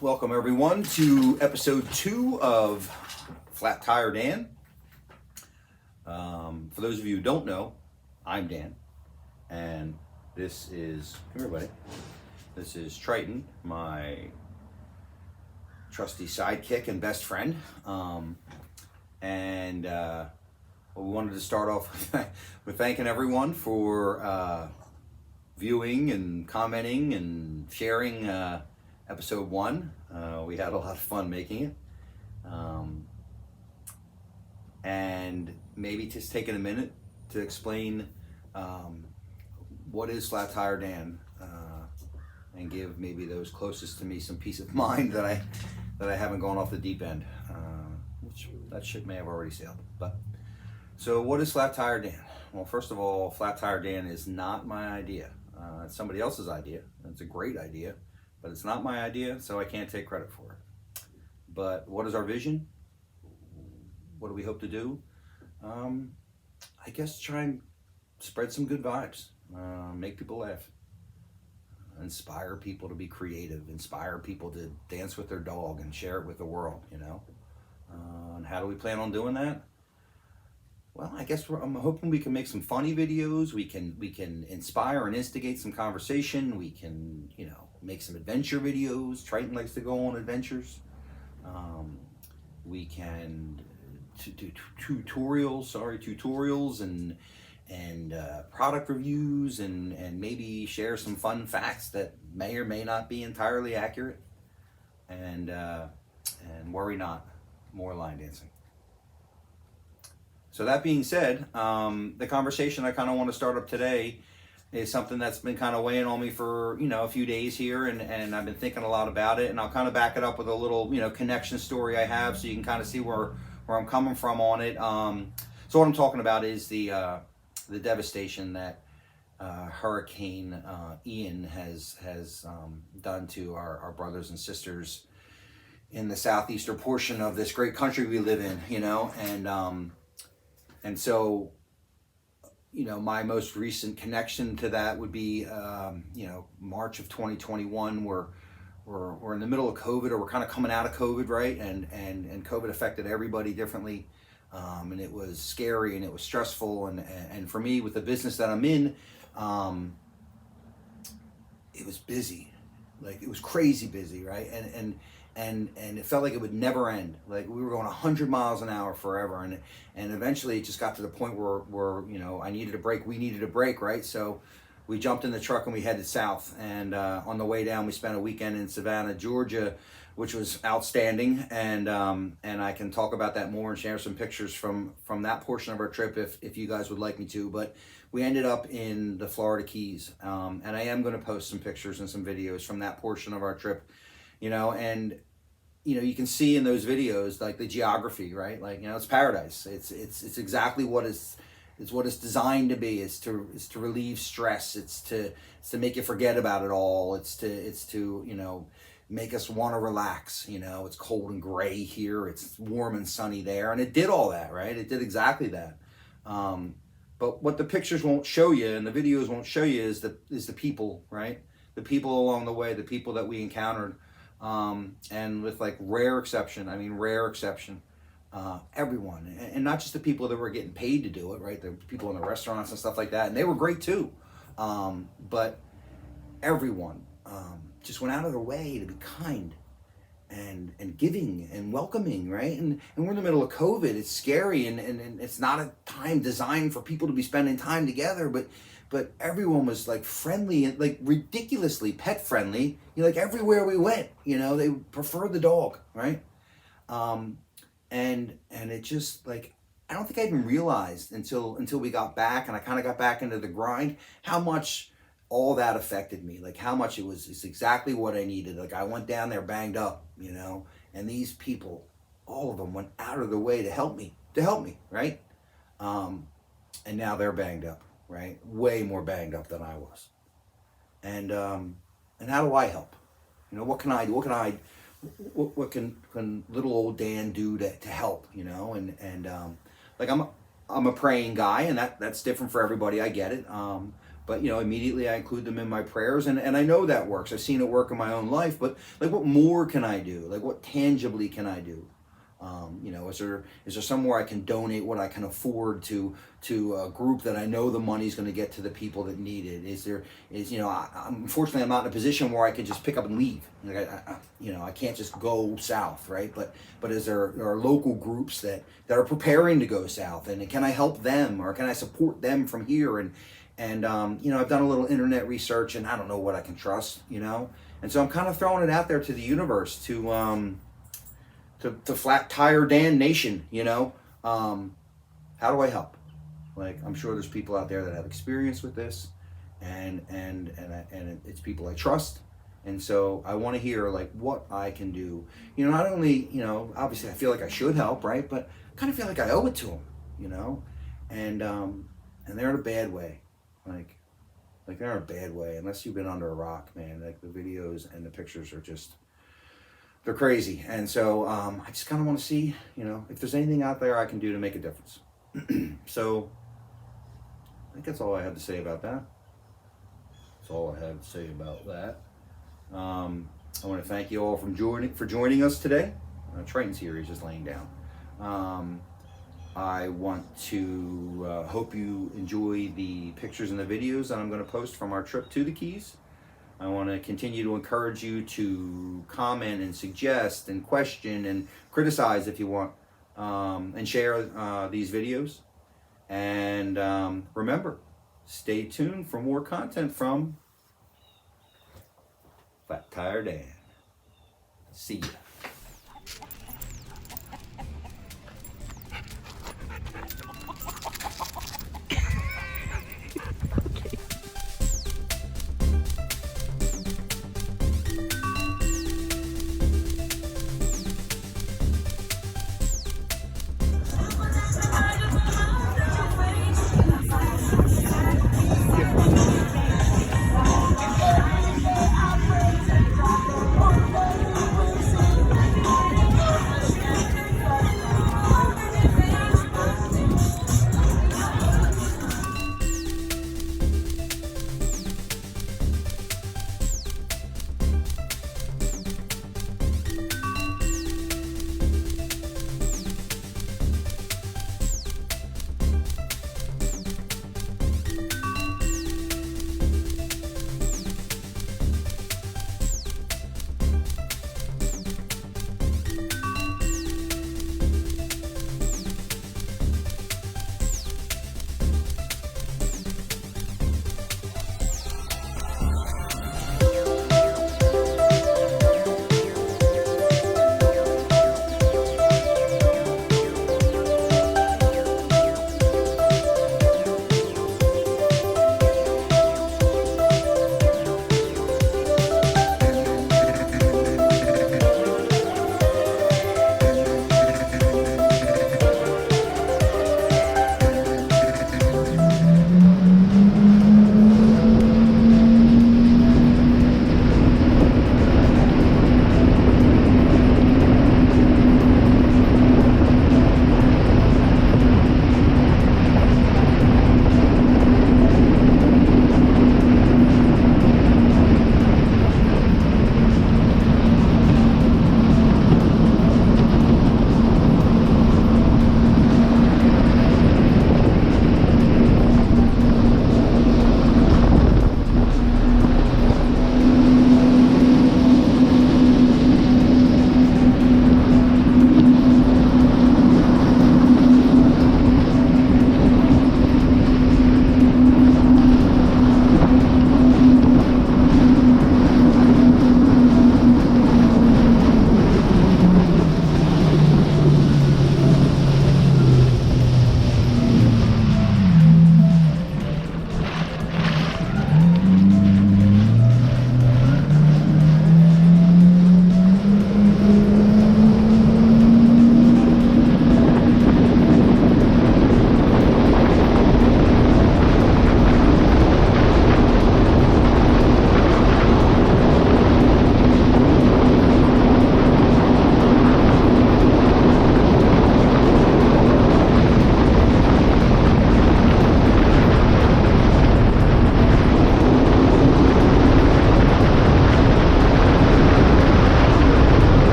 Welcome everyone to episode 2 of Flat Tire Dan. For those of you who don't know, I'm Dan, and this is, come here buddy, this is Triton, my trusty sidekick and best friend. We wanted to start off with thanking everyone for viewing and commenting and sharing episode 1. We had a lot of fun making it. And maybe just taking a minute to explain what is Flat Tire Dan, and give maybe those closest to me some peace of mind that I haven't gone off the deep end, which that ship may have already sailed. But so what is Flat Tire Dan? Well, first of all, Flat Tire Dan is not my idea. It's somebody else's idea. It's a great idea, but it's not my idea, so I can't take credit for it. But what is our vision? What do we hope to do? I guess try and spread some good vibes, make people laugh, inspire people to be creative, inspire people to dance with their dog and share it with the world, you know? And how do we plan on doing that? Well, I guess I'm hoping we can make some funny videos. We can inspire and instigate some conversation. We can, you know, make some adventure videos. Triton likes to go on adventures. We can do tutorials and product reviews and maybe share some fun facts that may or may not be entirely accurate. And worry not, more line dancing. So that being said, the conversation I kind of want to start up today is something that's been kind of weighing on me for, you know, a few days here, and I've been thinking a lot about it, and I'll kind of back it up with a little, you know, connection story I have, so you can kind of see where I'm coming from on it. So what I'm talking about is the devastation that Hurricane Ian has done to our brothers and sisters in the southeastern portion of this great country we live in, you know, and so, you know, my most recent connection to that would be, you know, March of 2021. We're in the middle of COVID, or we're kind of coming out of COVID, right? And COVID affected everybody differently, and it was scary and it was stressful. And for me, with the business that I'm in, it was busy, like it was crazy busy, right? And it felt like it would never end. Like we were going 100 miles an hour forever, and eventually it just got to the point where you know, I needed a break, we needed a break, right? So we jumped in the truck and we headed south. And on the way down, we spent a weekend in Savannah, Georgia, which was outstanding. And I can talk about that more and share some pictures from that portion of our trip if you guys would like me to. But we ended up in the Florida Keys, and I am going to post some pictures and some videos from that portion of our trip, you know. And you know, you can see in those videos like the geography, right? Like, you know, it's paradise. It's exactly what it's what it's designed to be. It's to relieve stress. It's to make you forget about it all. It's to you know, make us want to relax. You know, it's cold and gray here. It's warm and sunny there, and it did all that, right? It did exactly that. But what the pictures won't show you and the videos won't show you is the people, right? The people along the way, the people that we encountered. And with like rare exception, everyone, and not just the people that were getting paid to do it, right? The people in the restaurants and stuff like that, and they were great too. But everyone just went out of their way to be kind and giving and welcoming, right? And we're in the middle of COVID. It's scary, and it's not a time designed for people to be spending time together, but everyone was like friendly and like ridiculously pet friendly. You know, like everywhere we went, you know, they preferred the dog, right? And it just like, I don't think I even realized until we got back and I kind of got back into the grind, how much all that affected me. Like how much it's exactly what I needed. Like I went down there banged up, you know, and these people, all of them went out of their way to help me, right? And now they're banged up. Right, way more banged up than I was, and how do I help? You know, what can I do? What can little old Dan do to help? You know, and like I'm a praying guy, and that's different for everybody. I get it, but you know, immediately I include them in my prayers, and I know that works. I've seen it work in my own life, but like, what more can I do? Like, what tangibly can I do? You know, is there somewhere I can donate what I can afford to a group that I know the money's going to get to the people that need it? You know, unfortunately I'm not in a position where I can just pick up and leave. Like, you know, I can't just go south, right? But is there are local groups that are preparing to go south, and can I help them, or can I support them from here? And you know, I've done a little internet research, and I don't know what I can trust, you know, and so I'm kind of throwing it out there to the universe to Flat Tire Dan Nation, you know. How do I help? Like, I'm sure there's people out there that have experience with this, and it's people I trust, and so I want to hear like what I can do. You know, not only, you know, obviously I feel like I should help, right? But I kind of feel like I owe it to them, you know, and they're in a bad way, like they're in a bad way. Unless you've been under a rock, man. Like, the videos and the pictures are just, they're crazy. And so I just kind of want to see, you know, if there's anything out there I can do to make a difference. So I think that's all I have to say about that. That's all I have to say about that. I want to thank you all for joining us today. Triton's here, he's just laying down. I want to hope you enjoy the pictures and the videos that I'm going to post from our trip to the Keys. I want to continue to encourage you to comment and suggest and question and criticize if you want, and share these videos. And remember, stay tuned for more content from Flat Tire Dan. See ya.